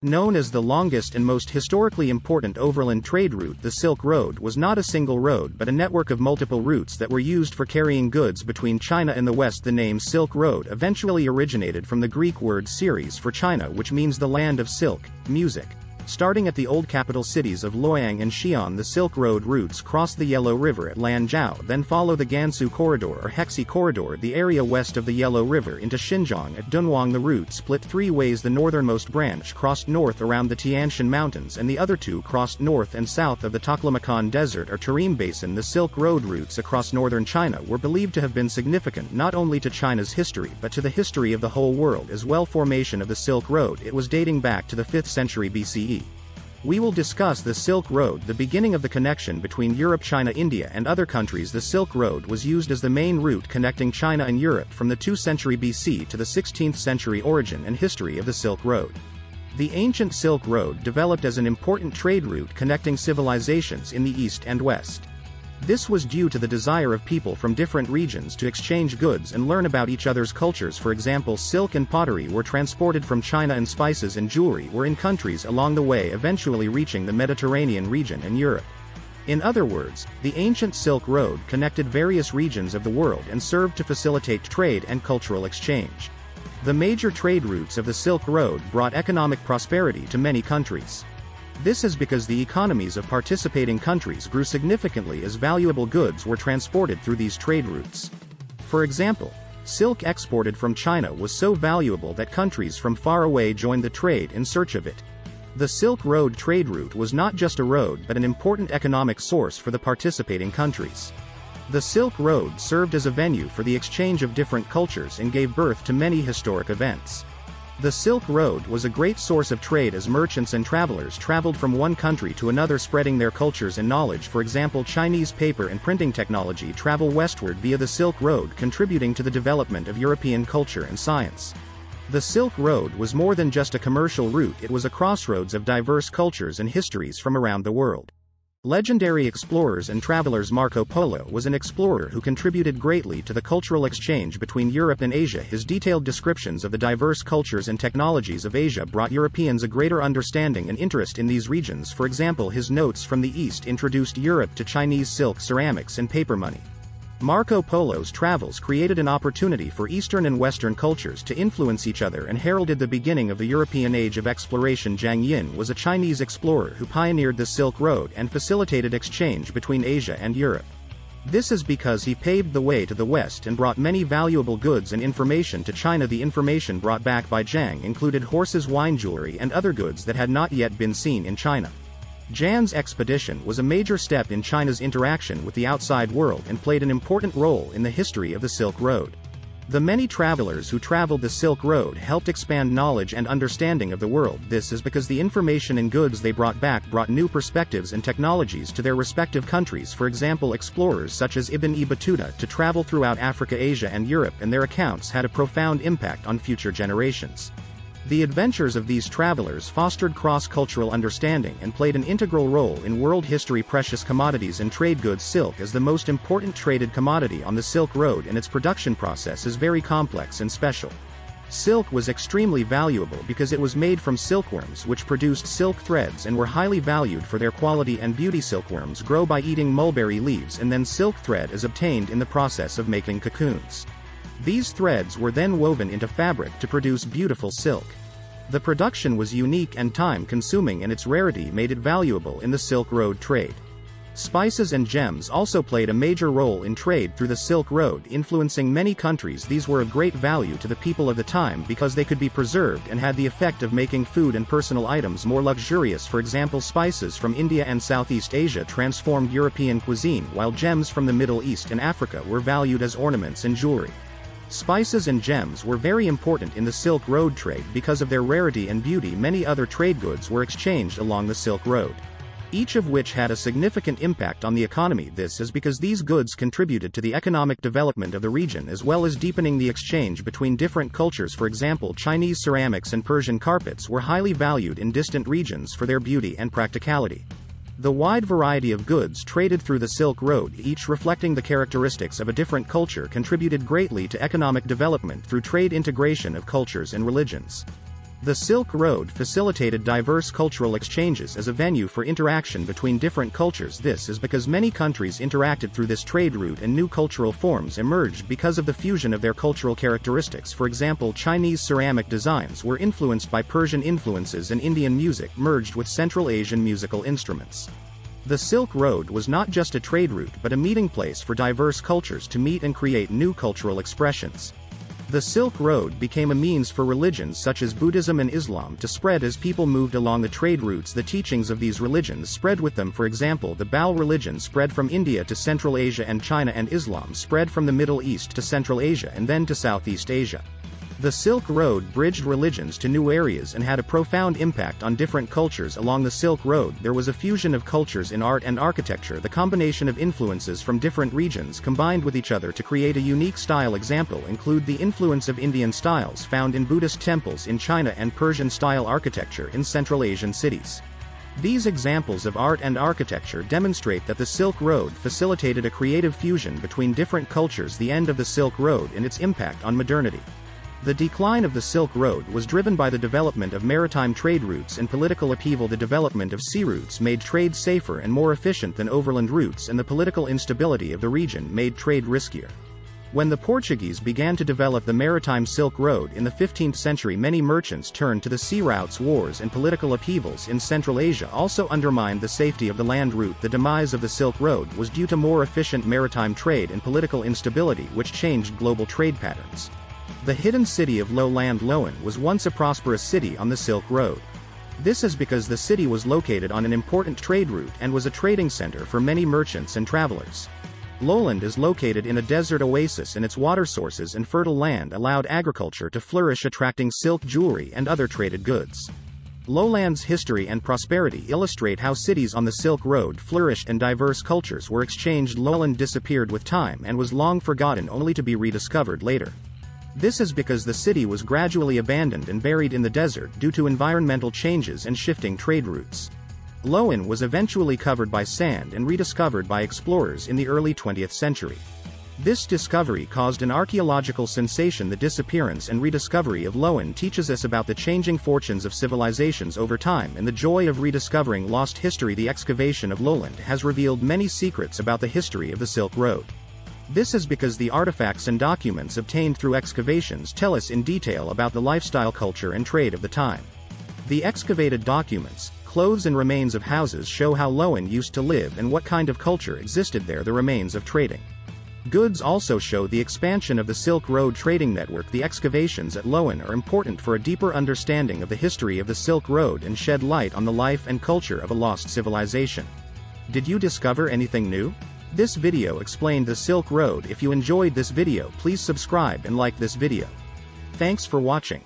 Known as the longest and most historically important overland trade route, the Silk Road was not a single road but a network of multiple routes that were used for carrying goods between China and the West. The name Silk Road eventually originated from the Greek word Ceres for China, which means the land of silk, music. Starting at the old capital cities of Luoyang and Xi'an, the Silk Road routes cross the Yellow River at Lanzhou, then follow the Gansu Corridor or Hexi Corridor, the area west of the Yellow River, into Xinjiang. At Dunhuang, the route split three ways. The northernmost branch crossed north around the Tianshan Mountains, and the other two crossed north and south of the Taklamakan Desert or Tarim Basin. The Silk Road routes across northern China were believed to have been significant not only to China's history but to the history of the whole world as well. Formation of the Silk Road, it was dating back to the 5th century BCE. We will discuss the Silk Road, the beginning of the connection between Europe, China, India and other countries. The Silk Road was used as the main route connecting China and Europe from the 2nd century BC to the 16th century. Origin and history of the Silk Road. The ancient Silk Road developed as an important trade route connecting civilizations in the East and West. This was due to the desire of people from different regions to exchange goods and learn about each other's cultures. For example, silk and pottery were transported from China and spices and jewelry were in countries along the way, eventually reaching the Mediterranean region and Europe. In other words, the ancient Silk Road connected various regions of the world and served to facilitate trade and cultural exchange. The major trade routes of the Silk Road brought economic prosperity to many countries. This is because the economies of participating countries grew significantly as valuable goods were transported through these trade routes. For example, silk exported from China was so valuable that countries from far away joined the trade in search of it. The Silk Road trade route was not just a road but an important economic source for the participating countries. The Silk Road served as a venue for the exchange of different cultures and gave birth to many historic events. The Silk Road was a great source of trade as merchants and travelers traveled from one country to another spreading their cultures and knowledge. For example, Chinese paper and printing technology travel westward via the Silk Road, contributing to the development of European culture and science. The Silk Road was more than just a commercial route, it was a crossroads of diverse cultures and histories from around the world. Legendary explorers and travelers Marco Polo was an explorer who contributed greatly to the cultural exchange between Europe and Asia. His detailed descriptions of the diverse cultures and technologies of Asia brought Europeans a greater understanding and interest in these regions. For example, his notes from the East introduced Europe to Chinese silk, ceramics and paper money. Marco Polo's travels created an opportunity for Eastern and Western cultures to influence each other and heralded the beginning of the European age of exploration. Zhang Yin was a Chinese explorer who pioneered the Silk Road and facilitated exchange between Asia and Europe. This is because he paved the way to the West and brought many valuable goods and information to China. The information brought back by Zhang included horses, wine, jewelry and other goods that had not yet been seen in China. Zhang's expedition was a major step in China's interaction with the outside world and played an important role in the history of the Silk Road. The many travelers who traveled the Silk Road helped expand knowledge and understanding of the world. This is because the information and goods they brought back brought new perspectives and technologies to their respective countries. For example, explorers such as Ibn-e-Battuta to travel throughout Africa, Asia and Europe, and their accounts had a profound impact on future generations. The adventures of these travelers fostered cross-cultural understanding and played an integral role in world history. Precious commodities and trade goods. Silk is the most important traded commodity on the Silk Road, and its production process is very complex and special. Silk was extremely valuable because it was made from silkworms which produced silk threads and were highly valued for their quality and beauty. Silkworms grow by eating mulberry leaves, and then silk thread is obtained in the process of making cocoons. These threads were then woven into fabric to produce beautiful silk. The production was unique and time-consuming, and its rarity made it valuable in the Silk Road trade. Spices and gems also played a major role in trade through the Silk Road, influencing many countries. These were of great value to the people of the time because they could be preserved and had the effect of making food and personal items more luxurious. For example, spices from India and Southeast Asia transformed European cuisine, while gems from the Middle East and Africa were valued as ornaments and jewelry. Spices and gems were very important in the Silk Road trade because of their rarity and beauty. Many other trade goods were exchanged along the Silk Road, each of which had a significant impact on the economy. This is because these goods contributed to the economic development of the region as well as deepening the exchange between different cultures. For example, Chinese ceramics and Persian carpets were highly valued in distant regions for their beauty and practicality. The wide variety of goods traded through the Silk Road, each reflecting the characteristics of a different culture, contributed greatly to economic development through trade integration of cultures and religions. The Silk Road facilitated diverse cultural exchanges as a venue for interaction between different cultures. This is because many countries interacted through this trade route and new cultural forms emerged because of the fusion of their cultural characteristics. For example, Chinese ceramic designs were influenced by Persian influences and Indian music merged with Central Asian musical instruments. The Silk Road was not just a trade route but a meeting place for diverse cultures to meet and create new cultural expressions. The Silk Road became a means for religions such as Buddhism and Islam to spread as people moved along the trade routes. The teachings of these religions spread with them. For example, the Bao religion spread from India to Central Asia, and China and Islam spread from the Middle East to Central Asia and then to Southeast Asia. The Silk Road bridged religions to new areas and had a profound impact on different cultures. Along the Silk Road, there was a fusion of cultures in art and architecture. The combination of influences from different regions combined with each other to create a unique style. Examples include the influence of Indian styles found in Buddhist temples in China and Persian-style architecture in Central Asian cities. These examples of art and architecture demonstrate that the Silk Road facilitated a creative fusion between different cultures. The end of the Silk Road and its impact on modernity. The decline of the Silk Road was driven by the development of maritime trade routes and political upheaval. The development of sea routes made trade safer and more efficient than overland routes, and the political instability of the region made trade riskier. When the Portuguese began to develop the maritime Silk Road in the 15th century, many merchants turned to the sea routes. Wars and political upheavals in Central Asia also undermined the safety of the land route. The demise of the Silk Road was due to more efficient maritime trade and political instability, which changed global trade patterns. The hidden city of lowland Lowan was once a prosperous city on the Silk Road. This is because the city was located on an important trade route and was a trading center for many merchants and travelers. Lowland is located in a desert oasis, and its water sources and fertile land allowed agriculture to flourish, attracting silk jewelry and other traded goods. Lowland's history and prosperity illustrate how cities on the Silk Road flourished and diverse cultures were exchanged. Lowland disappeared with time and was long forgotten, only to be rediscovered later. This is because the city was gradually abandoned and buried in the desert due to environmental changes and shifting trade routes. Lowan was eventually covered by sand and rediscovered by explorers in the early 20th century. This discovery caused an archaeological sensation. The disappearance and rediscovery of Lowan teaches us about the changing fortunes of civilizations over time and the joy of rediscovering lost history. The excavation of Lowland has revealed many secrets about the history of the Silk Road. This is because the artifacts and documents obtained through excavations tell us in detail about the lifestyle, culture, and trade of the time. The excavated documents, clothes and remains of houses show how Lowan used to live and what kind of culture existed there. The remains of trading goods also show the expansion of the Silk Road trading network. The excavations at Lowan are important for a deeper understanding of the history of the Silk Road and shed light on the life and culture of a lost civilization. Did you discover anything new? This video explained the Silk Road. If you enjoyed this video, please subscribe and like this video. Thanks for watching.